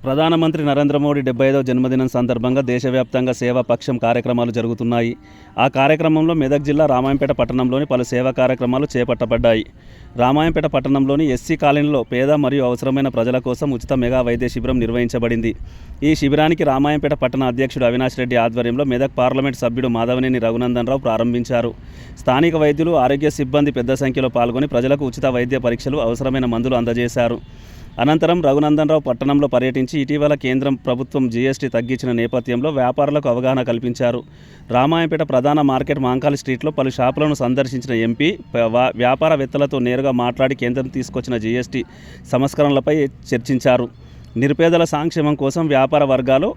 ప్రధానమంత్రి నరేంద్ర మోడీ 75వ జన్మదినం సందర్భంగా దేశవ్యాప్తంగా సేవా పక్షం కార్యక్రమాలు జరుగుతున్నాయి. ఆ కార్యక్రమంలో మెదక్ జిల్లా రామాయంపేట పట్టణంలోని పలు సేవా కార్యక్రమాలు చేపట్టబడ్డాయి. రామాయంపేట పట్టణంలోని ఎస్సీ కాలనీలో పేద మరియు అవసరమైన ప్రజల కోసం ఉచిత మెగా వైద్య శిబిరం నిర్వహించబడింది. ఈ శిబిరానికి రామాయంపేట పట్టణ అధ్యక్షుడు అవినాష్ రెడ్డి ఆధ్వర్యంలో మెదక్ పార్లమెంట్ సభ్యుడు మాధవనేని రఘునందన్ రావు ప్రారంభించారు. స్థానిక వైద్యులు, ఆరోగ్య సిబ్బంది పెద్ద సంఖ్యలో పాల్గొని ప్రజలకు ఉచిత వైద్య పరీక్షలు, అవసరమైన మందులు అందజేశారు. అనంతరం రఘునందన్ రావు పట్టణంలో పర్యటించి ఇటీవల కేంద్రం ప్రభుత్వం జీఎస్టీ తగ్గించిన నేపథ్యంలో వ్యాపారులకు అవగాహన కల్పించారు. రామాయంపేట ప్రధాన మార్కెట్ మాంకాలి స్ట్రీట్లో పలు షాపులను సందర్శించిన ఎంపీ వ్యాపారవేత్తలతో నేరుగా మాట్లాడి కేంద్రం తీసుకొచ్చిన జీఎస్టీ సంస్కరణలపై చర్చించారు. నిరుపేదల సంక్షేమం కోసం వ్యాపార వర్గాలు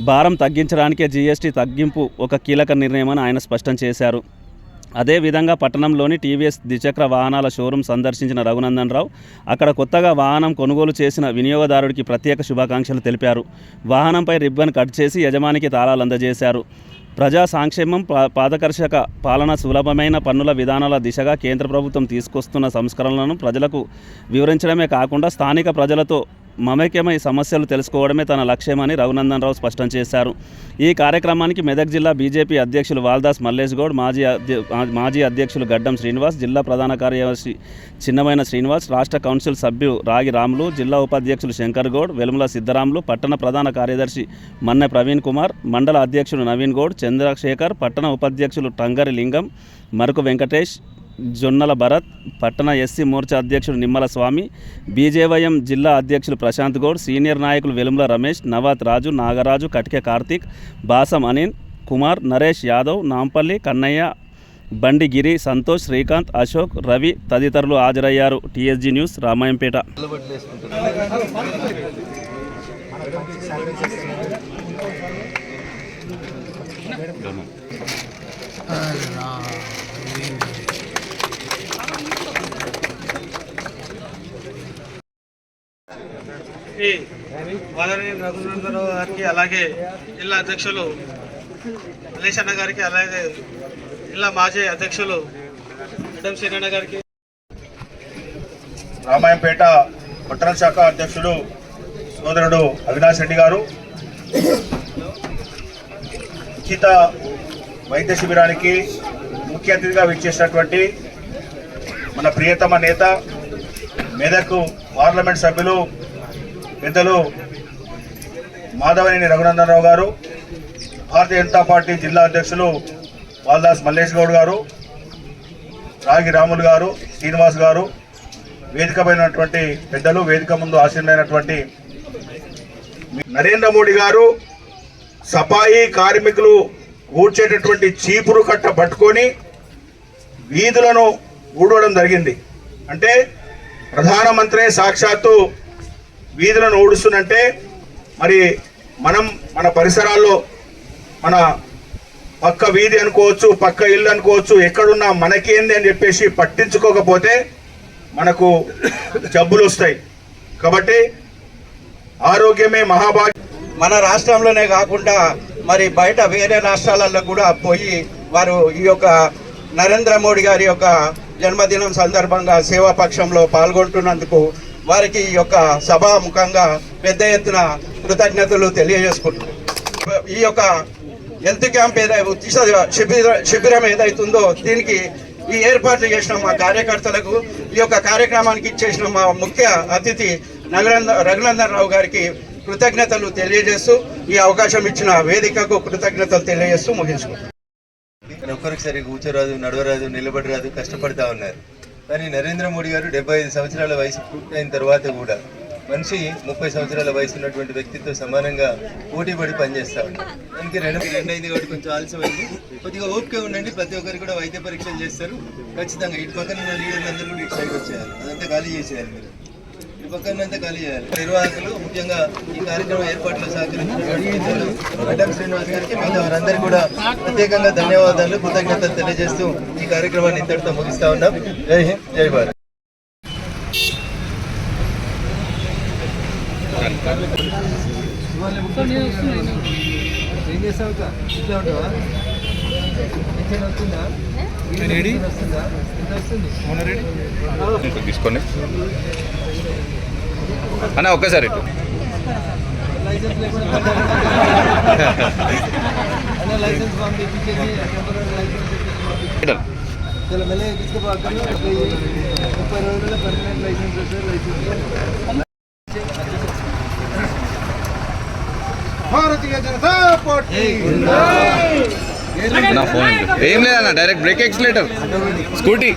భారం తగ్గించడానికే జీఎస్టీ తగ్గింపు ఒక కీలక నిర్ణయమని ఆయన స్పష్టం చేశారు. అదేవిధంగా పట్టణంలోని టీవీఎస్ ద్విచక్ర వాహనాల షోరూం సందర్శించిన రఘునందన్ రావు అక్కడ కొత్తగా వాహనం కొనుగోలు చేసిన వినియోగదారుడికి ప్రత్యేక శుభాకాంక్షలు తెలిపారు. వాహనంపై రిబ్బన్ కట్ చేసి యజమానికి తాళాలు అందజేశారు. ప్రజా సంక్షేమం, పారదర్శక పాలన, సులభమైన పన్నుల విధానాల దిశగా కేంద్ర ప్రభుత్వం తీసుకొస్తున్న సంస్కరణలను ప్రజలకు వివరించడమే కాకుండా స్థానిక ప్రజలతో మమేకమై సమస్యలు తెలుసుకోవడమే తన లక్ష్యమని రఘునందన్ రావు స్పష్టం చేశారు. ఈ కార్యక్రమానికి మెదక్ జిల్లా బీజేపీ అధ్యక్షులు వాల్దాస్ మల్లేష్ గౌడ్, మాజీ అధ్యక్షులు గడ్డం శ్రీనివాస్, జిల్లా ప్రధాన కార్యదర్శి చిన్నమైన శ్రీనివాస్, రాష్ట్ర కౌన్సిల్ సభ్యులు రాగి రాములు, జిల్లా ఉపాధ్యక్షులు శంకర్ గౌడ్, వెలుముల సిద్ధరాములు, పట్టణ ప్రధాన కార్యదర్శి మన్నె ప్రవీణ్ కుమార్, మండల అధ్యక్షులు నవీన్ గౌడ్, చంద్రశేఖర్, పట్టణ ఉపాధ్యక్షులు టంగరి లింగం, మరుకు వెంకటేష్, జొన్నల భరత్, పట్టణ ఎస్సీ మోర్చా అధ్యక్షుడు నిమ్మల స్వామి, బీజేవైఎం జిల్లా అధ్యక్షులు ప్రశాంత్ గౌడ్, సీనియర్ నాయకులు వెలుముల రమేష్, నవాత్ రాజు, నాగరాజు, కటికే కార్తీక్, బాసం అనిల్ కుమార్, నరేష్ యాదవ్, నాంపల్లి కన్నయ్య, బండి గిరి, సంతోష్, శ్రీకాంత్, అశోక్, రవి తదితరులు హాజరయ్యారు. TSG news, Ramayampet. మాధవనేని రఘునందన్ రావు గారికి, అలాగే జిల్లా అధ్యక్షులు మల్లేష్ అన్న గారికి, అలాగే జిల్లా మాజీ అధ్యక్షులు గడ్డం శ్రీనన్న గారికి, రామాయంపేట పట్టణ శాఖ అధ్యక్షుడు సోదరుడు అవినాష్ రెడ్డి గారు ఉచిత వైద్య శిబిరానికి ముఖ్య అతిథిగా విచ్చేసినటువంటి మన ప్రియతమ నేత మెదక్ పార్లమెంట్ సభ్యులు పెద్దలు మాధవనేని రఘునందన్ రావు గారు, భారతీయ జనతా పార్టీ జిల్లా అధ్యక్షులు వాల్దాస్ మల్లేష్ గౌడ్ గారు, రాగి రాములు గారు, శ్రీనివాస్ గారు, వేదికమైనటువంటి పెద్దలు, వేదిక ముందు ఆసీనులైనటువంటి నరేంద్ర మోడీ గారు సఫాయి కార్మికులు ఊడ్చేటటువంటి చీపురు కట్ట పట్టుకొని వీధులను ఊడవడం జరిగింది. అంటే ప్రధానమంత్రి సాక్షాత్తు వీధులను ఊడుస్తున్నంటే మరి మనం మన పరిసరాల్లో మన పక్క వీధి అనుకోవచ్చు, పక్క ఇల్లు అనుకోవచ్చు, ఎక్కడున్నా మనకేంది అని చెప్పేసి పట్టించుకోకపోతే మనకు జబ్బులు వస్తాయి. కాబట్టి ఆరోగ్యమే మహాభాగ్యం. మన రాష్ట్రంలోనే కాకుండా మరి బయట వేరే రాష్ట్రాలలో కూడా పోయి వారు ఈ యొక్క నరేంద్ర మోడీ గారి యొక్క జన్మదినం సందర్భంగా సేవాపక్షంలో పాల్గొంటున్నందుకు వారికి ఈ యొక్క సభాముఖంగా పెద్ద ఎత్తున కృతజ్ఞతలు తెలియజేసుకుంటున్నాం. ఈ యొక్క హెల్త్ క్యాంప్ శిబిరం ఏదైతుందో దీనికి ఈ ఏర్పాట్లు చేసిన మా కార్యకర్తలకు, ఈ యొక్క కార్యక్రమానికి ఇచ్చేసిన మా ముఖ్య అతిథి రఘునందన్ రావు గారికి కృతజ్ఞతలు తెలియజేస్తూ ఈ అవకాశం ఇచ్చిన వేదికకు కృతజ్ఞతలు తెలియజేస్తూ ముగించుకుంటాం. ఒక్కరికి సరిగ్గా కూర్చోరాదు, నడవరాదు, నిలబడరాదు, కష్టపడతా ఉన్నారు. కానీ నరేంద్ర మోడీ గారు 75 సంవత్సరాల వయసు పూర్తయిన తర్వాత కూడా మనిషి 30 సంవత్సరాల వయసు ఉన్నటువంటి వ్యక్తితో సమానంగా పోటీపడి పనిచేస్తా ఉన్నారు. దానికి 2 అయింది కాబట్టి కొంచెం ఆలస్యమైంది. కొద్దిగా ఓపిక ఉండండి. ప్రతి ఒక్కరికి కూడా వైద్య పరీక్షలు చేస్తారు. ఖచ్చితంగా ఇటు పక్కన ఉన్న లీడర్లు అందరూ కూడా ఇటు సైడ్ వచ్చేయాలి. అదంతా ఖాళీ చేసేయాలి. మీరు ఇటు పక్కనంతా ఖాళీ చేయాలి. నిర్వాహకులు, ముఖ్యంగా ఈ కార్యక్రమం ఏర్పాట్లో సహకరించిన గడ్డం శ్రీనివాస్ గారికి, మిగతా వారందరికీ కూడా ప్రత్యేకంగా ధన్యవాదాలు, కృతజ్ఞతలు తెలియజేస్తూ ఈ కార్యక్రమాన్ని ఇంతటితో ముగిస్తా ఉన్నాం. జై హింద్, జై భారత్. తీసుకోండి అన్న ఒక్కసారి. భారతీయ జనతా పార్టీ నా ఫోన్ ఏం లేదన్న డైరెక్ట్ బ్రేక్ ఎక్సిలేటర్ స్కూటీ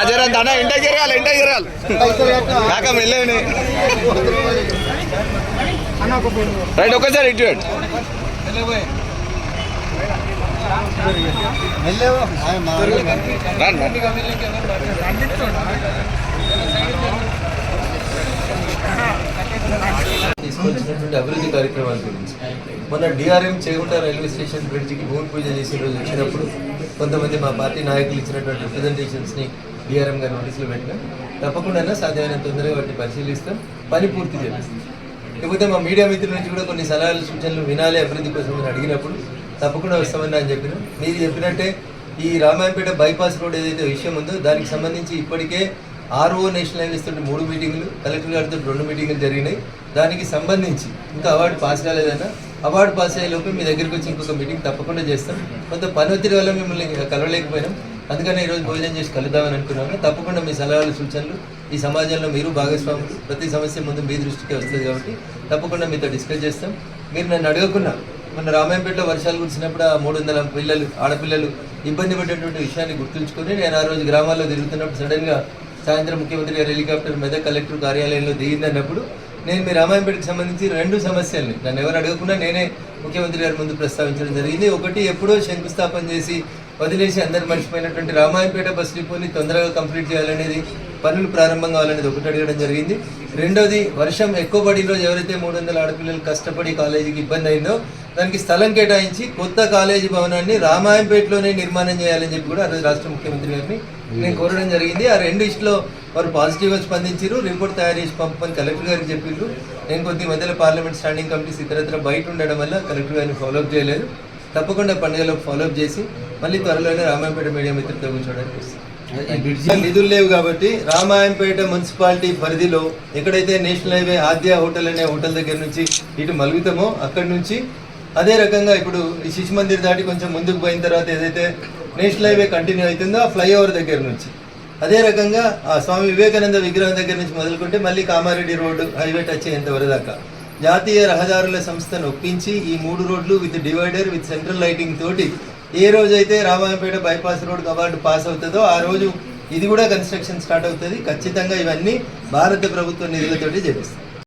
జరగదు అన్న ఇంటికి జరగాలి కాక వెళ్ళేవి రైట్ ఒకసారి ఇటు తీసుకొచ్చినటువంటి అభివృద్ధి కార్యక్రమాల గురించి మొన్న డిఆర్ఎం చేగుంట రైల్వే స్టేషన్ బ్రిడ్జికి భూమి పూజ చేసిన రోజు వచ్చినప్పుడు కొంతమంది మా పార్టీ నాయకులు ఇచ్చినటువంటి రిప్రజెంటేషన్స్ని డిఆర్ఎం గారి నోటీసులు పెట్టినా తప్పకుండా సాధ్యమైనంత తొందరగా వాటిని పరిశీలిస్తాం, పని పూర్తి చేపిస్తాం. లేకపోతే మా మీడియా మిత్రుల నుంచి కూడా కొన్ని సలహాలు సూచనలు వినాలి అభివృద్ధి కోసం అని అడిగినప్పుడు తప్పకుండా వస్తామని అని చెప్పిన మీరు చెప్పినట్టే ఈ రామాయంపేట బైపాస్ రోడ్ ఏదైతే విషయం ఉందో దానికి సంబంధించి ఇప్పటికే ఆర్ఓ నేషనల్ హైవేస్ తోటి 3 మీటింగులు, కలెక్టర్ గారితో 2 మీటింగులు జరిగినాయి. దానికి సంబంధించి ఇంకా అవార్డు పాస్ కాలేదన్నా అవార్డు పాస్ అయ్యే లోపే మీ దగ్గరికి వచ్చి ఇంకొక మీటింగ్ తప్పకుండా చేస్తాం. కొంత పని ఒత్తిడి వల్ల మిమ్మల్ని కలవలేకపోయినాం, అందుకని ఈరోజు భోజనం చేసి కలుద్దామని అనుకున్నాను. తప్పకుండా మీ సలహాలు సూచనలు ఈ సమాజంలో మీరు భాగస్వాములు, ప్రతి సమస్య ముందు మీ దృష్టికి వస్తుంది కాబట్టి తప్పకుండా మీతో డిస్కస్ చేస్తాం. మీరు నన్ను అడగకున్నా మొన్న రామాయంపేటలో వర్షాలు కురిసినప్పుడు ఆ 300 పిల్లలు ఆడపిల్లలు ఇబ్బంది పడేటువంటి విషయాన్ని గుర్తుంచుకొని నేను ఆ రోజు గ్రామాల్లో తిరుగుతున్నప్పుడు సడన్గా సాయంత్రం ముఖ్యమంత్రి గారు హెలికాప్టర్ మెదక్ కలెక్టర్ కార్యాలయంలో దిగిందన్నప్పుడు నేను మీ రామాయంపేటకు సంబంధించి 2 సమస్యల్ని నన్ను ఎవరు అడగకుండా నేనే ముఖ్యమంత్రి గారి ముందు ప్రస్తావించడం జరిగింది. ఒకటి, ఎప్పుడో శంకుస్థాపన చేసి వదిలేసి అందరు మర్చిపోయినటువంటి రామాయంపేట బస్ డిపోని తొందరగా కంప్లీట్ చేయాలనేది, పనులు ప్రారంభం కావాలనేది ఒకటి అడగడం జరిగింది. రెండోది, వర్షం ఎక్కువ పడిన రోజు ఎవరైతే 300 ఆడపిల్లలు కష్టపడి కాలేజీకి ఇబ్బంది అయిందో దానికి స్థలం కేటాయించి కొత్త కాలేజీ భవనాన్ని రామాయంపేటలోనే నిర్మాణం చేయాలని చెప్పి కూడా ఆ రాష్ట్ర ముఖ్యమంత్రి గారిని నేను కోరడం జరిగింది. ఆ 2 ఇష్లో వారు పాజిటివ్గా స్పందించారు. రిపోర్ట్ తయారు చేసి పంపని కలెక్టర్ గారికి చెప్పిండ్రు. నేను కొద్ది మధ్యలో పార్లమెంట్ స్టాండింగ్ కమిటీస్ ఇతరత్ర బయట ఉండడం వల్ల కలెక్టర్ గారిని ఫాలోఅప్ చేయలేదు. తప్పకుండా పండుగలో ఫాలోఅప్ చేసి మళ్ళీ త్వరలోనే రామాయంపేట మీడియా మిత్రులతో కూర్చోవడానికి వస్తుంది. నిధులు లేవు కాబట్టి రామాయంపేట మున్సిపాలిటీ పరిధిలో ఎక్కడైతే నేషనల్ హైవే ఆద్య హోటల్ అనే హోటల్ దగ్గర నుంచి ఇటు మలుగుతామో అక్కడి నుంచి అదే రకంగా ఇప్పుడు ఈ శిశు మందిర్ దాటి కొంచెం ముందుకు పోయిన తర్వాత ఏదైతే నేషనల్ హైవే కంటిన్యూ అవుతుందో ఆ ఫ్లైఓవర్ దగ్గర నుంచి అదే రకంగా ఆ స్వామి వివేకానంద విగ్రహం దగ్గర నుంచి మొదలుకుంటే మళ్ళీ కామారెడ్డి రోడ్డు హైవే టచ్ అయ్యేంత వరదాకా జాతీయ రహదారుల సంస్థను ఒప్పించి ఈ 3 రోడ్లు with divider with central lighting తోటి ఏ రోజైతే Ramayampet bypass road award pass అవుతుందో ఆ రోజు ఇది కూడా కన్స్ట్రక్షన్ స్టార్ట్ అవుతుంది. ఖచ్చితంగా ఇవన్నీ భారత ప్రభుత్వ నిధులతోటి చేపిస్తాం.